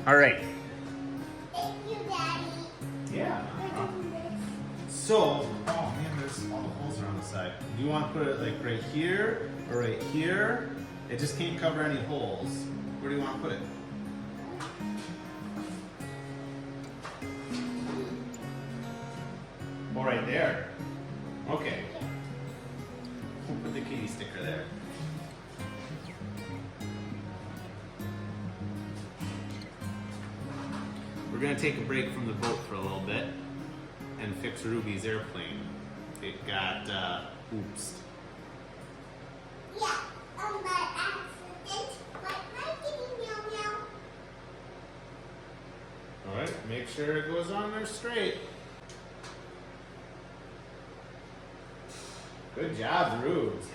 All right. Thank you, Daddy. Yeah. For doing this. So, oh man, there's all the holes around the side. Do you want to put it like right here or right here? It just can't cover any holes. Where do you want to put it? Oh, right there. Okay. We'll put the kitty sticker there. We're gonna take a break from the boat for a little bit and fix Ruby's airplane. It got oops. Yeah, by accident. But my kitty meow meow. All right, make sure it goes on there straight. Good job, Rubes.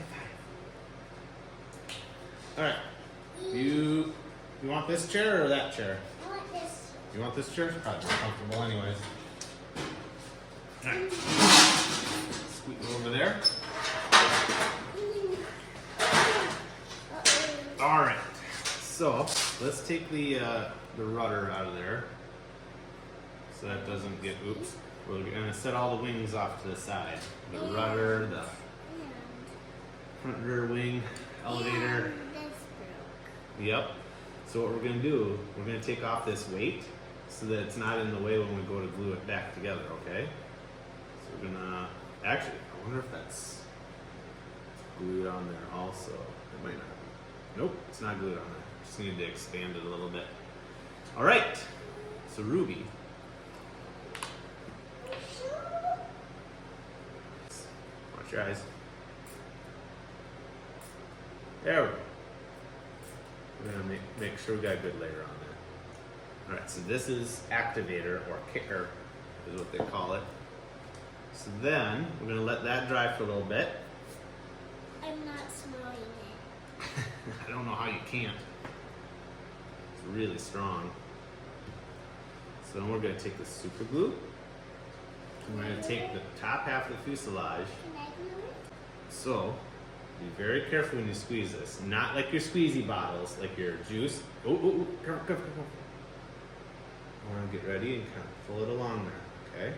All right, you want this chair or that chair? I want this. You want this chair? It's probably more comfortable anyways. All right, squeak it over there. All right, so let's take the rudder out of there so that doesn't get, oops. We're gonna set all the wings off to the side. The rudder, the front rear wing, elevator. Yep. So what we're gonna do, we're gonna take off this weight so that it's not in the way when we go to glue it back together, okay? So we're gonna, actually, I wonder if that's glued on there also. It might not be. Nope, it's not glued on there. Just need to expand it a little bit. All right, so Ruby. Watch your eyes. There we go. We're gonna make sure we got a good layer on there. All right, so this is activator or kicker is what they call it. So then we're gonna let that dry for a little bit. I'm not smelling it. I don't know how you can't. It's really strong. So then we're gonna take the super glue. We're gonna take the top half of the fuselage. Can I glue it? So be very careful when you squeeze this. Not like your squeezy bottles, like your juice. Oh, careful. I want to get ready and kind of pull it along there, okay?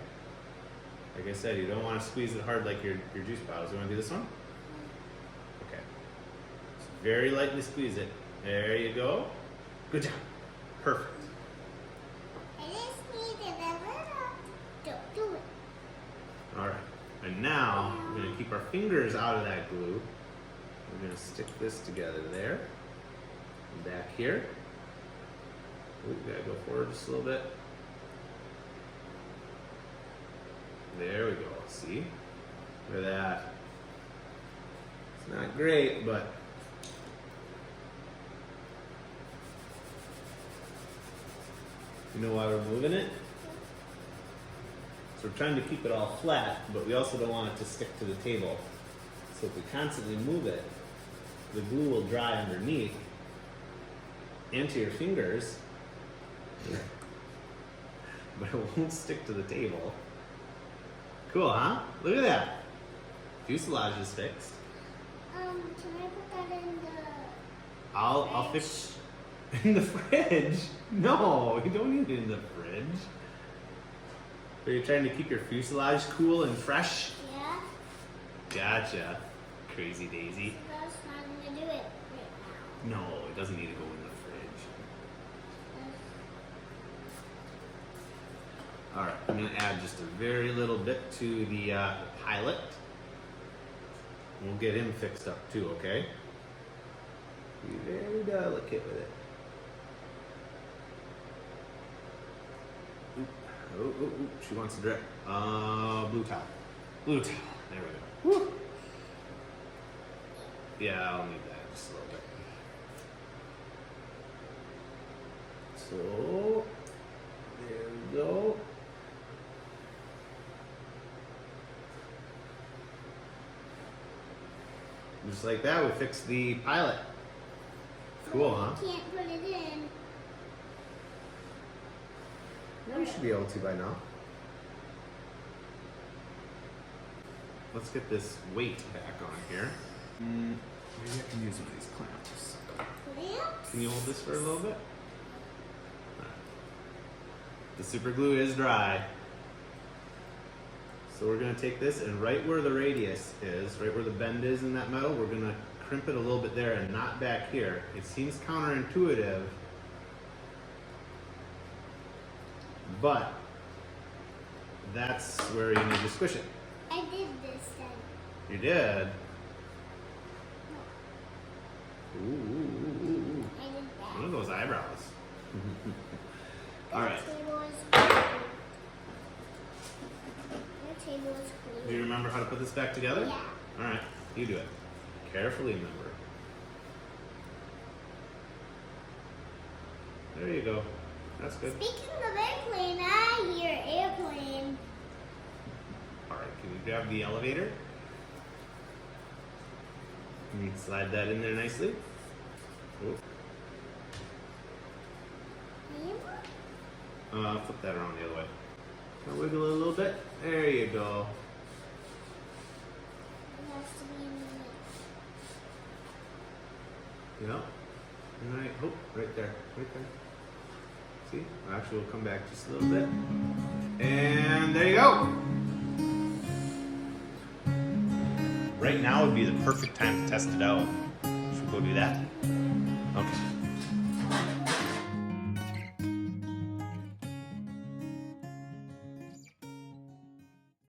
Like I said, you don't want to squeeze it hard like your juice bottles. You want to do this one? Okay. Just very lightly squeeze it. There you go. Good job. Perfect. I just need a little. Don't do it. All right. And now we're going to keep our fingers out of that glue. We're going to stick this together there. And back here. Ooh, we gotta go forward just a little bit. There we go. See? Look at that. It's not great, but you know why we're moving it? So we're trying to keep it all flat, but we also don't want it to stick to the table. So if we constantly move it, the glue will dry underneath into your fingers, but it won't stick to the table. Cool, huh? Look at that. Fuselage is fixed. Can I put that in the... I'll fix in the fridge. No, you don't need it in the fridge. Are you trying to keep your fuselage cool and fresh? Yeah. Gotcha. Crazy Daisy. That's not going to do it right now. No, it doesn't need to go in the fridge. All right, I'm gonna add just a very little bit to the pilot. We'll get him fixed up too, okay? Be very delicate with it. Oop, she wants to drip. Blue towel. Blue towel, there we go. Woo. Yeah, I'll need that just a little bit. So, there we go. Just like that, we fixed the pilot. Cool, huh? You can't put it in. Yeah, we should be able to by now. Let's get this weight back on here. Maybe I can use one of these clamps. Clamps? Can you hold this for a little bit? The super glue is dry. So we're gonna take this and right where the radius is, right where the bend is in that metal, we're gonna crimp it a little bit there and not back here. It seems counterintuitive, but that's where you need to squish it. I did this then. You did? Ooh. I did that. One of those eyebrows. All right. Your table is clean. Your table is Do clean. you remember how to put this back together? Yeah. All right, you do it. Carefully, remember. There you go. That's good. Speaking of airplane, I hear airplane. All right, can you grab the elevator? Can you slide that in there nicely? Oop. Flip that around the other way. Now wiggle it a little bit. There you go. It has to be in the Yep. Right. Oh, right there. Right there. See? Actually, we'll come back just a little bit. And there you go. Right now would be the perfect time to test it out. Should we go do that?